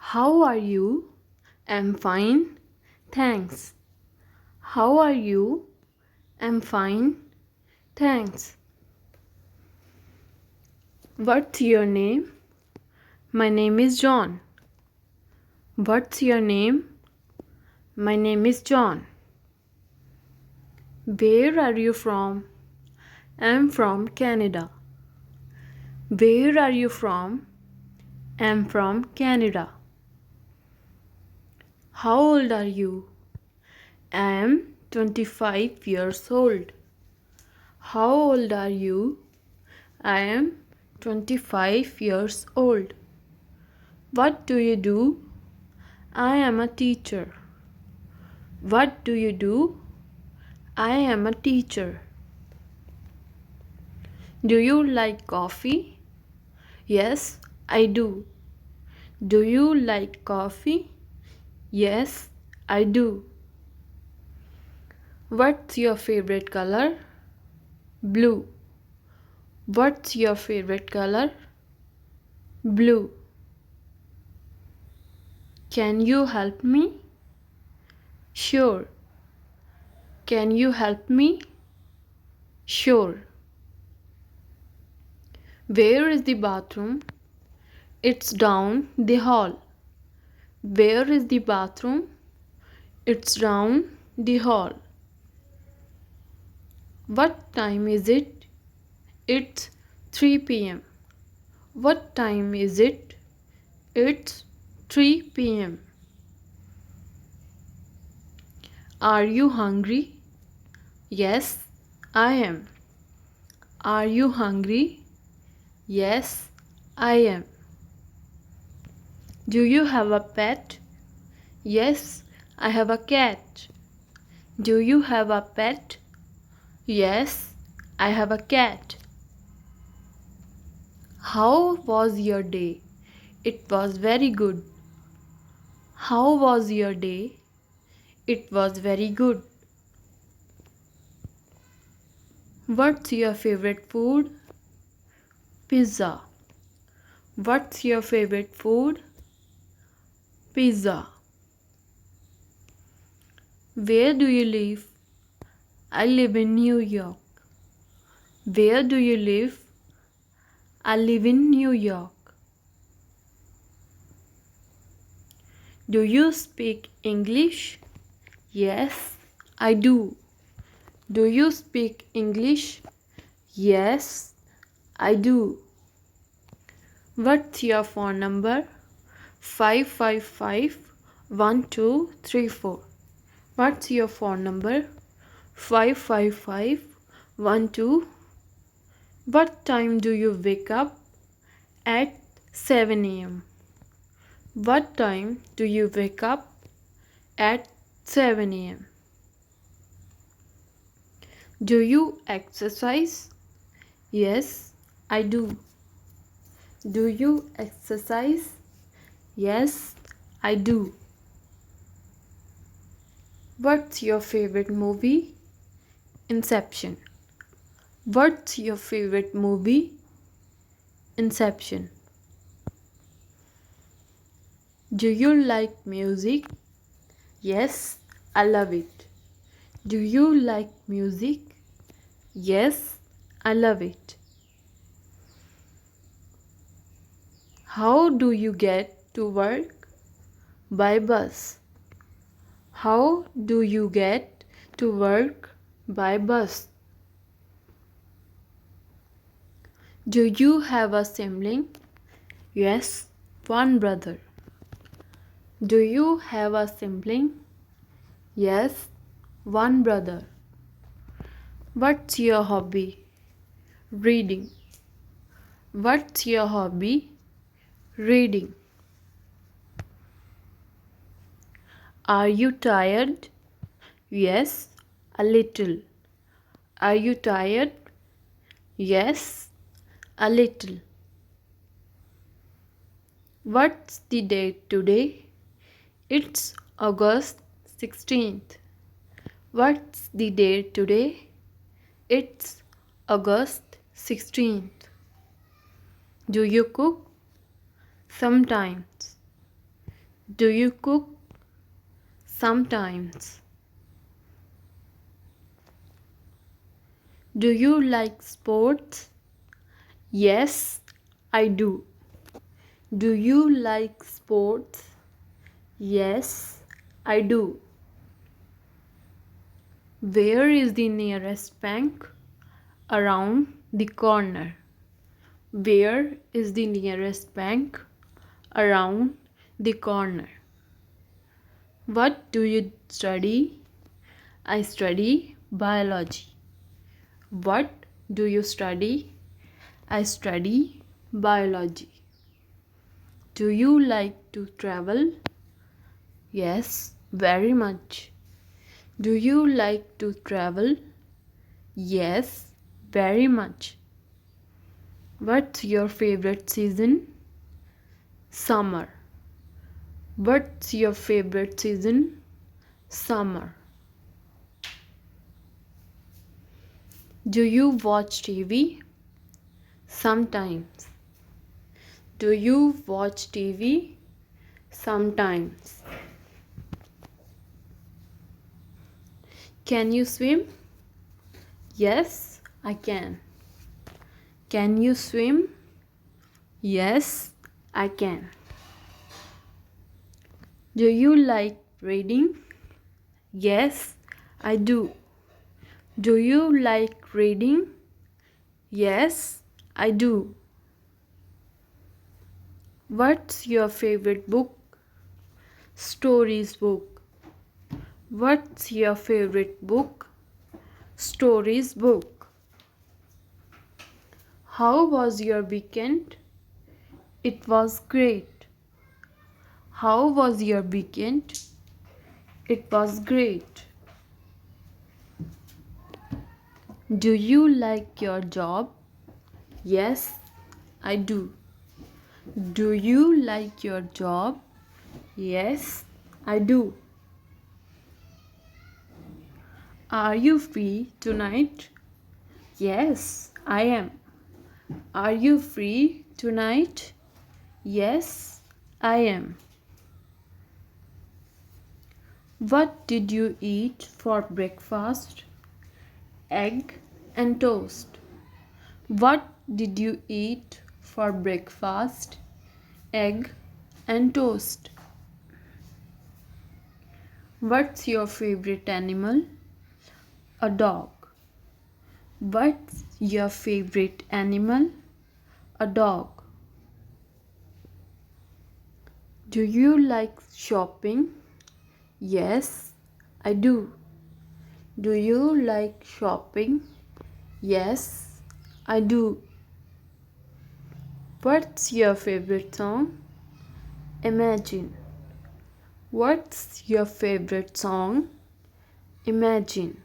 How are you? I'm fine. Thanks. How are you? I'm fine. Thanks. What's your name? My name is John. What's your name? My name is John. Where are you from? I'm from Canada. Where are you from? I'm from Canada. How old are you? I am 25 years old. How old are you? I am 25 years old. What do you do? I am a teacher. What do you do? I am a teacher. Do you like coffee? Yes, I do. Do you like coffee? Yes, I do. What's your favorite color? Blue. What's your favorite color? Blue. Can you help me? Sure. Can you help me? Sure. Where is the bathroom? It's down the hall. Where is the bathroom? It's down the hall. What time is it? It's 3 p.m. What time is it? It's 3 p.m. Are you hungry? Yes, I am. Are you hungry? Yes, I am. Do you have a pet? Yes, I have a cat. Do you have a pet? Yes, I have a cat. How was your day? It was very good. How was your day? It was very good. What's your favorite food? Pizza. What's your favorite food? Pizza. Where do you live? I live in New York. Where do you live? I live in New York. Do you speak English? Yes, I do. Do you speak English? Yes, I do. What's your phone number? 555-1234. What's your phone number? 555-12. What time do you wake up? At 7 a.m. What time do you wake up? At 7 a.m. Do you exercise? Yes, I do. Do you exercise? Yes, I do. What's your favorite movie? Inception. What's your favorite movie? Inception. Do you like music? Yes, I love it. Do you like music? Yes, I love it. How do you get to work? By bus. How do you get to work? By bus. Do you have a sibling? Yes, one brother. Do you have a sibling? Yes, one brother. What's your hobby? Reading. What's your hobby? Reading. Are you tired? Yes, a little. Are you tired? Yes, a little. What's the date today? It's August 16th. What's the date today? It's August 16th. Do you cook? Sometimes. Do you cook? Sometimes. Do you like sports? Yes, I do. Do you like sports? Yes, I do. Where is the nearest bank? Around the corner. Where is the nearest bank? Around the corner. What do you study? I study biology. What do you study? I study biology. Do you like to travel? Yes, very much. Do you like to travel? Yes, very much. What's your favorite season? Summer. What's your favorite season? Summer. Do you watch TV? Sometimes. Do you watch TV? Sometimes. Can you swim? Yes, I can. Can you swim? Yes, I can. Do you like reading? Yes, I do. Do you like reading? Yes, I do. What's your favorite book? Stories book. What's your favorite book? Stories book. How was your weekend? It was great. How was your weekend? It was great. Do you like your job? Yes, I do. Do you like your job? Yes, I do. Are you free tonight? Yes, I am. Are you free tonight? Yes, I am. What did you eat for breakfast? Egg and toast. What did you eat for breakfast? Egg and toast. What's your favorite animal? A dog. What's your favorite animal? A dog. Do you like shopping? Yes, I do. Do you like shopping? Yes, I do. What's your favorite song? Imagine. What's your favorite song? Imagine.